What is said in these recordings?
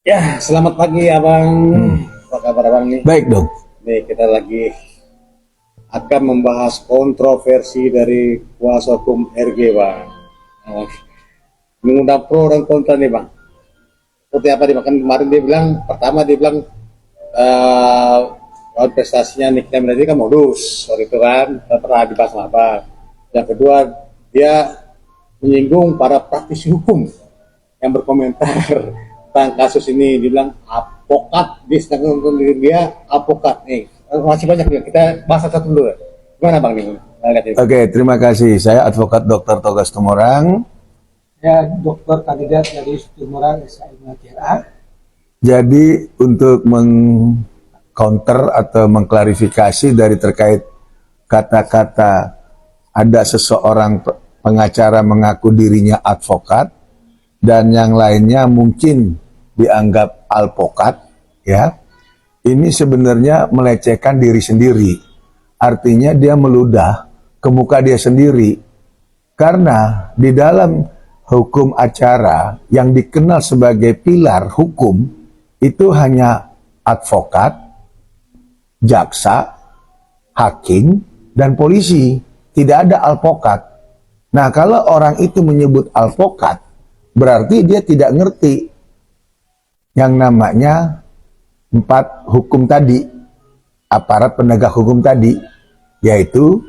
Ya, selamat pagi Abang. Apa kabar Abang nih? Baik dong. Nih kita lagi akan membahas kontroversi dari kuasa hukum RG Bang. Nah, mengundang pro dan kontra nih Bang. Seperti apa nih Bang? Kan kemarin dia bilang, pertama dia bilang prestasinya Nikita Mirandi kan modus, waktu itu kan pernah dibahas sama Abang. Yang kedua dia menyinggung para praktisi hukum yang berkomentar tentang kasus ini. Dibilang apokat, dia sedang nonton dia apokat nih. Masih banyak nih, kita bahas satu dulu. Gimana Bang nih? Oke, terima kasih. Saya Advokat Dr. Togas Tumorang. Ya, dokter kandidat dari Tumorang SIMATRA. Jadi untuk mengcounter atau mengklarifikasi dari terkait kata-kata ada seseorang pengacara mengaku dirinya advokat dan yang lainnya mungkin dianggap alpokat, ya. Ini sebenarnya melecehkan diri sendiri. Artinya dia meludah ke muka dia sendiri. Karena di dalam hukum acara yang dikenal sebagai pilar hukum itu hanya advokat, jaksa, hakim, dan polisi. Tidak ada alpokat. Nah, kalau orang itu menyebut alpokat, berarti dia tidak ngerti yang namanya 4 hukum tadi, aparat penegak hukum tadi, yaitu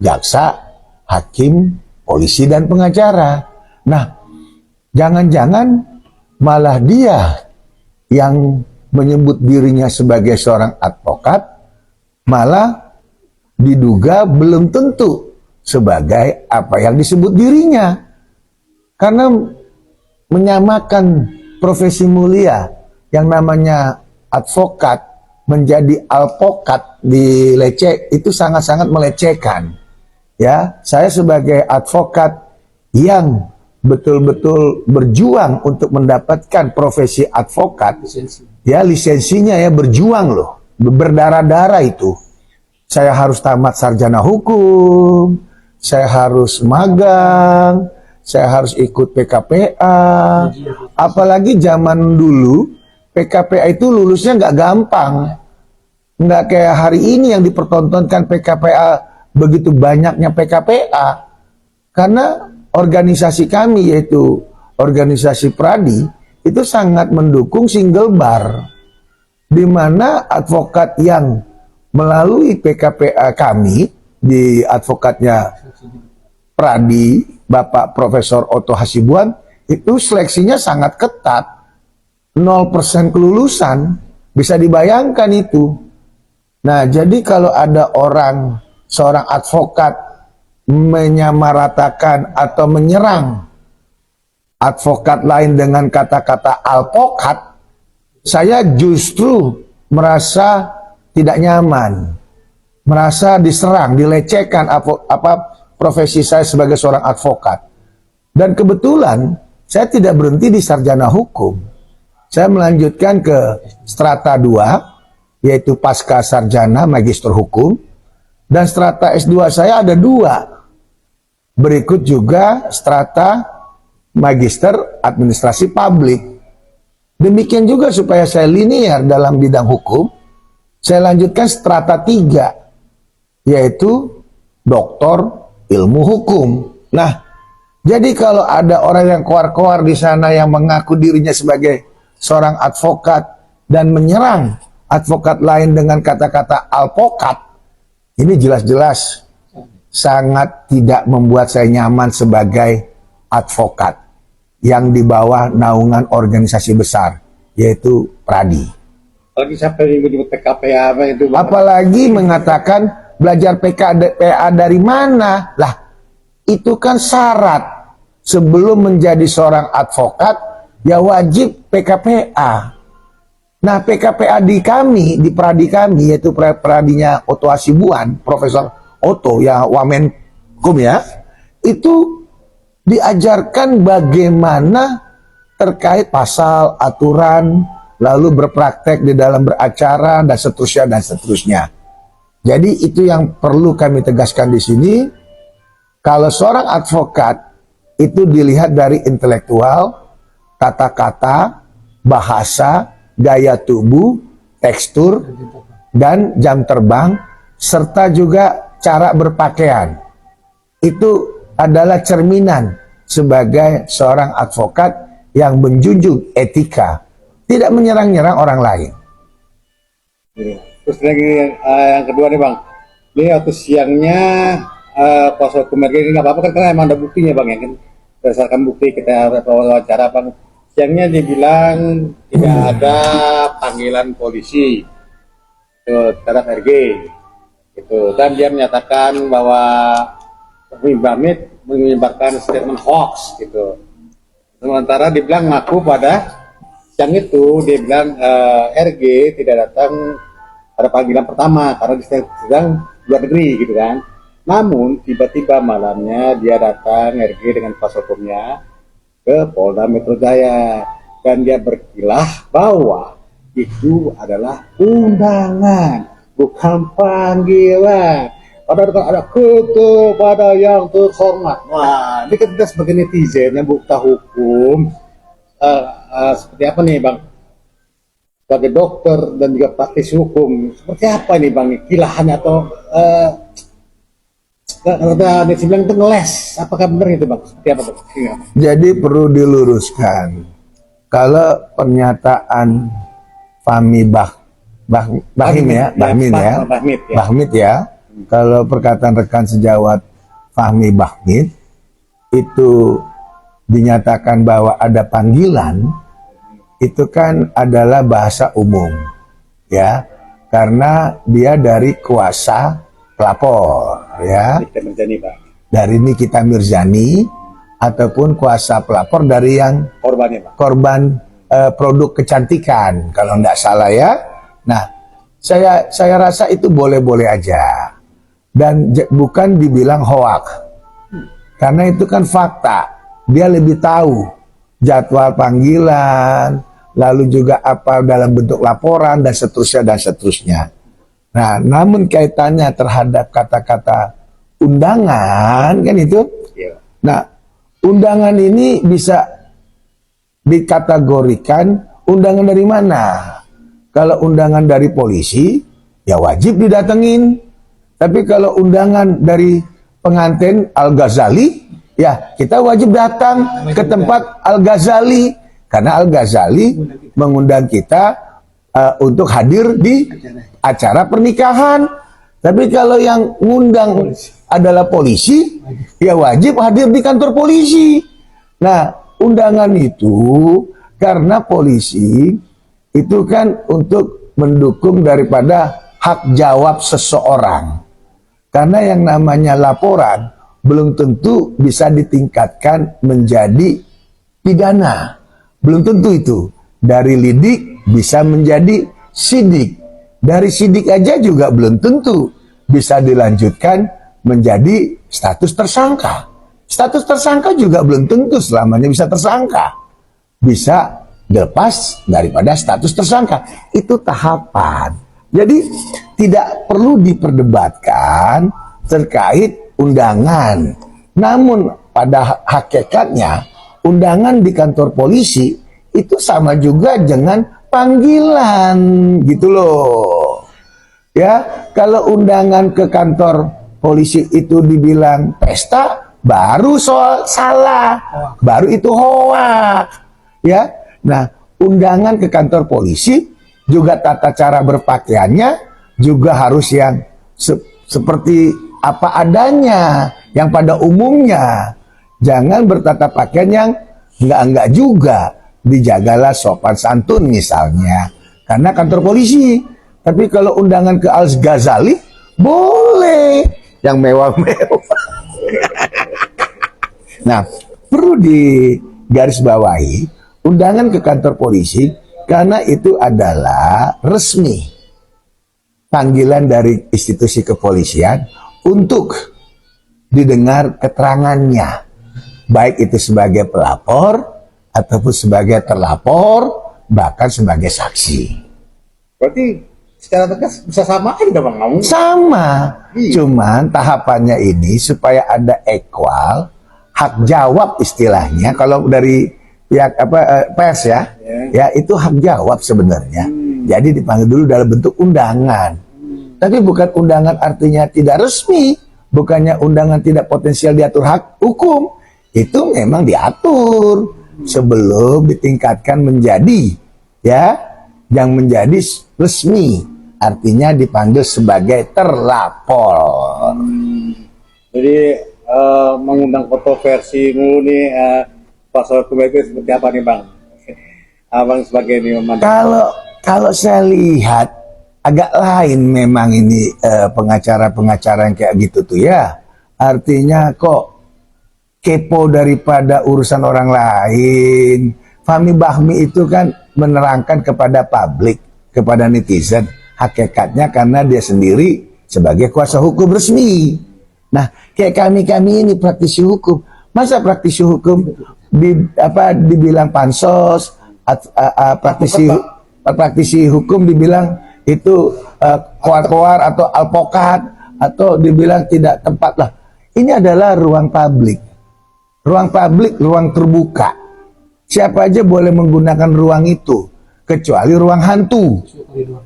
jaksa, hakim, polisi, dan pengacara. Nah, jangan-jangan malah dia yang menyebut dirinya sebagai seorang advokat, malah diduga belum tentu sebagai apa yang disebut dirinya. Karena menyamakan profesi mulia yang namanya advokat menjadi alpokat itu sangat-sangat melecehkan. Ya, saya sebagai advokat yang betul-betul berjuang untuk mendapatkan profesi advokat, ya lisensinya ya berjuang loh, berdarah-darah itu. Saya harus tamat sarjana hukum, saya harus magang, saya harus ikut PKPA. Apalagi zaman dulu PKPA itu lulusnya nggak gampang. Nggak kayak hari ini yang dipertontonkan PKPA, begitu banyaknya PKPA. Karena organisasi kami yaitu organisasi Pradi itu sangat mendukung single bar. Di mana advokat yang melalui PKPA kami di advokatnya Pradi, Bapak Profesor Otto Hasibuan, itu seleksinya sangat ketat. 0% kelulusan, bisa dibayangkan itu. Nah, jadi kalau ada seorang advokat menyamaratakan atau menyerang advokat lain dengan kata-kata alpokat, saya justru merasa tidak nyaman, merasa diserang, dilecehkan profesi saya sebagai seorang advokat. Dan kebetulan saya tidak berhenti di sarjana hukum. Saya melanjutkan ke strata 2, yaitu pasca sarjana magister hukum, dan strata S2 saya ada 2. Berikut juga strata magister administrasi publik. Demikian juga supaya saya linear dalam bidang hukum, saya lanjutkan strata 3, yaitu doktor ilmu hukum. Nah, jadi kalau ada orang yang koar-koar di sana yang mengaku dirinya sebagai seorang advokat dan menyerang advokat lain dengan kata-kata alpokat, ini jelas-jelas sangat tidak membuat saya nyaman sebagai advokat yang di bawah naungan organisasi besar, yaitu Pradi. Apalagi siapa yang menyebut PKPA apa itu? Apalagi mengatakan belajar PKPA dari mana? Lah, itu kan syarat sebelum menjadi seorang advokat, ya wajib PKPA. Nah, PKPA di kami, di Pradi kami, yaitu Pradinya Otto Hasibuan, Profesor Otto, ya Wamen Hukum ya, itu diajarkan bagaimana terkait pasal, aturan, lalu berpraktek di dalam beracara, dan seterusnya, dan seterusnya. Jadi itu yang perlu kami tegaskan di sini. Kalau seorang advokat itu dilihat dari intelektual, kata-kata, bahasa, gaya tubuh, tekstur, dan jam terbang, serta juga cara berpakaian. Itu adalah cerminan sebagai seorang advokat yang menjunjung etika, tidak menyerang-nyerang orang lain. Terus lagi yang kedua nih Bang, ini waktu siangnya kuasa hukum RG ini nggak apa-apa kan, karena emang ada buktinya Bang ya kan, berdasarkan bukti kita wawancara Bang. Siangnya dibilang tidak ada panggilan polisi terhadap RG, gitu. Dan dia menyatakan bahwa Bamit menyebarkan statement hoax, gitu. Sementara dibilang ngaku pada siang itu dia bilang RG tidak datang pada panggilan pertama karena dia sedang luar negeri, gitu kan. Namun tiba-tiba malamnya dia datang RG dengan kuasa hukumnya ke Polda Metro Jaya dan dia berkilah bahwa itu adalah undangan, bukan panggilan. Ada kepada yang terhormat. Wah, ini kan kita sebagai netizen yang buta hukum, seperti apa nih Bang? Sebagai dokter dan juga praktisi hukum, seperti apa nih Bang? Kilahannya atau ada netizen bilang itu ngeles, apakah benar itu Bang? Seperti apa Bang? Jadi perlu diluruskan, kalau pernyataan Fahmi Bahmid ya, kalau perkataan rekan sejawat Fahmi Bahmid itu dinyatakan bahwa ada panggilan, itu kan adalah bahasa umum ya, karena dia dari kuasa pelapor ya, dari Nikita Mirzani ataupun kuasa pelapor dari yang korban produk kecantikan kalau tidak salah ya. Nah, saya rasa itu boleh-boleh aja dan bukan dibilang hoak, karena itu kan fakta. Dia lebih tahu jadwal panggilan, lalu juga apa dalam bentuk laporan dan seterusnya dan seterusnya. Nah, namun kaitannya terhadap kata-kata undangan kan itu. Nah, undangan ini bisa dikategorikan undangan dari mana? Kalau undangan dari polisi, ya wajib didatengin. Tapi kalau undangan dari pengantin Al-Ghazali, ya kita wajib datang ke tempat Al-Ghazali. Karena Al-Ghazali mengundang kita untuk hadir di acara pernikahan. Tapi kalau yang ngundang adalah polisi, ya wajib hadir di kantor polisi. Nah, undangan itu karena polisi itu kan untuk mendukung daripada hak jawab seseorang. Karena yang namanya laporan belum tentu bisa ditingkatkan menjadi pidana. Belum tentu itu. Dari lidik bisa menjadi sidik. Dari sidik aja juga belum tentu bisa dilanjutkan menjadi status tersangka. Status tersangka juga belum tentu selamanya bisa tersangka. Bisa lepas daripada status tersangka. Itu tahapan. Jadi tidak perlu diperdebatkan terkait undangan. Namun pada hakikatnya undangan di kantor polisi itu sama juga dengan panggilan gitu loh. Ya, kalau undangan ke kantor polisi itu dibilang pesta, baru soal salah, baru itu hoak. Ya, nah undangan ke kantor polisi juga tata cara berpakaiannya juga harus yang seperti apa adanya, yang pada umumnya. Jangan bertata pakaian yang enggak juga. Dijagalah sopan santun misalnya. Karena kantor polisi. Tapi kalau undangan ke Al-Ghazali, boleh. Yang mewah-mewah. Nah, perlu digarisbawahi, undangan ke kantor polisi, karena itu adalah resmi. Panggilan dari institusi kepolisian untuk didengar keterangannya. Baik itu sebagai pelapor, ataupun sebagai terlapor, bahkan sebagai saksi. Berarti secara tegas bisa sama aja Bang? Sama. Iya. Cuman tahapannya ini supaya ada equal, hak jawab istilahnya. Kalau dari pihak pers ya, ya itu hak jawab sebenarnya. Jadi dipanggil dulu dalam bentuk undangan. Tapi bukan undangan artinya tidak resmi, bukannya undangan tidak potensial diatur hak hukum. Itu memang diatur sebelum ditingkatkan menjadi ya yang menjadi resmi, artinya dipanggil sebagai terlapor. Jadi mengundang kontroversi mulu nih pasal hukum itu seperti apa nih Bang? Abang sebagai ini Kalau saya lihat agak lain memang ini pengacara-pengacara yang kayak gitu tuh ya. Artinya kok kepo daripada urusan orang lain. Fahmi Bahmi itu kan menerangkan kepada publik, kepada netizen, hakikatnya karena dia sendiri sebagai kuasa hukum resmi. Nah, kayak kami ini praktisi hukum, masa praktisi hukum dibilang pansos, praktisi hukum dibilang itu koar-koar atau alpokat, atau dibilang tidak tepat lah. Ini adalah ruang publik, ruang terbuka. Siapa aja boleh menggunakan ruang itu, kecuali ruang hantu.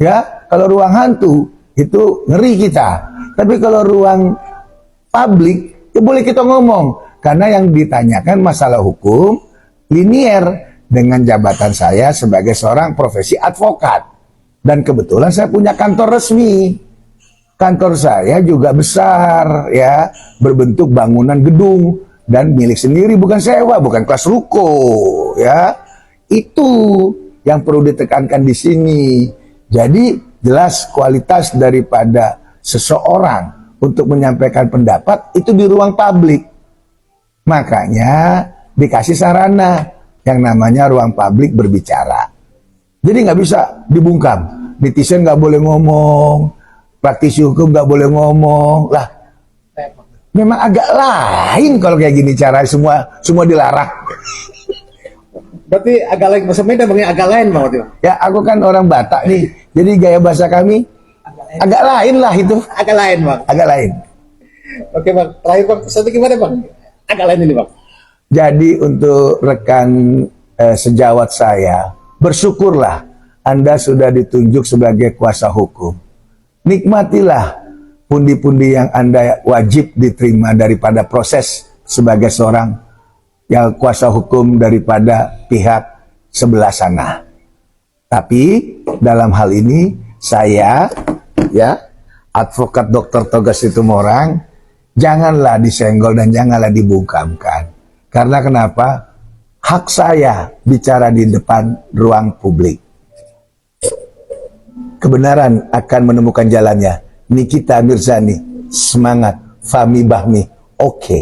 Ya, kalau ruang hantu itu ngeri kita. Tapi kalau ruang publik, ya boleh kita ngomong. Karena yang ditanyakan masalah hukum linier dengan jabatan saya sebagai seorang profesi advokat. Dan kebetulan saya punya kantor resmi. Kantor saya juga besar ya, berbentuk bangunan gedung dan milik sendiri, bukan sewa, bukan kelas ruko ya. Itu yang perlu ditekankan di sini. Jadi jelas kualitas daripada seseorang untuk menyampaikan pendapat itu di ruang publik. Makanya dikasih sarana yang namanya ruang publik berbicara. Jadi nggak bisa dibungkam. Netizen nggak boleh ngomong, praktisi hukum nggak boleh ngomong. Lah, memang agak lain kalau kayak gini cara semua dilarang. Berarti agak lain, bahasa Medan Bang, agak lain Bang. Ya, aku kan orang Batak nih. Jadi gaya bahasa kami agak lain lah itu. Agak lain Bang. Agak lain. Oke Bang, terakhir Bang, satu gimana Bang? Agak lain ini Bang. Jadi untuk rekan sejawat saya, bersyukurlah Anda sudah ditunjuk sebagai kuasa hukum. Nikmatilah pundi-pundi yang Anda wajib diterima daripada proses sebagai seorang yang kuasa hukum daripada pihak sebelah sana. Tapi dalam hal ini saya ya advokat Dr. Toga Situmorang janganlah disenggol dan janganlah dibungkamkan. Karena kenapa? Hak saya bicara di depan ruang publik. Kebenaran akan menemukan jalannya. Nikita Mirzani, semangat. Fahmi Bahmi, oke.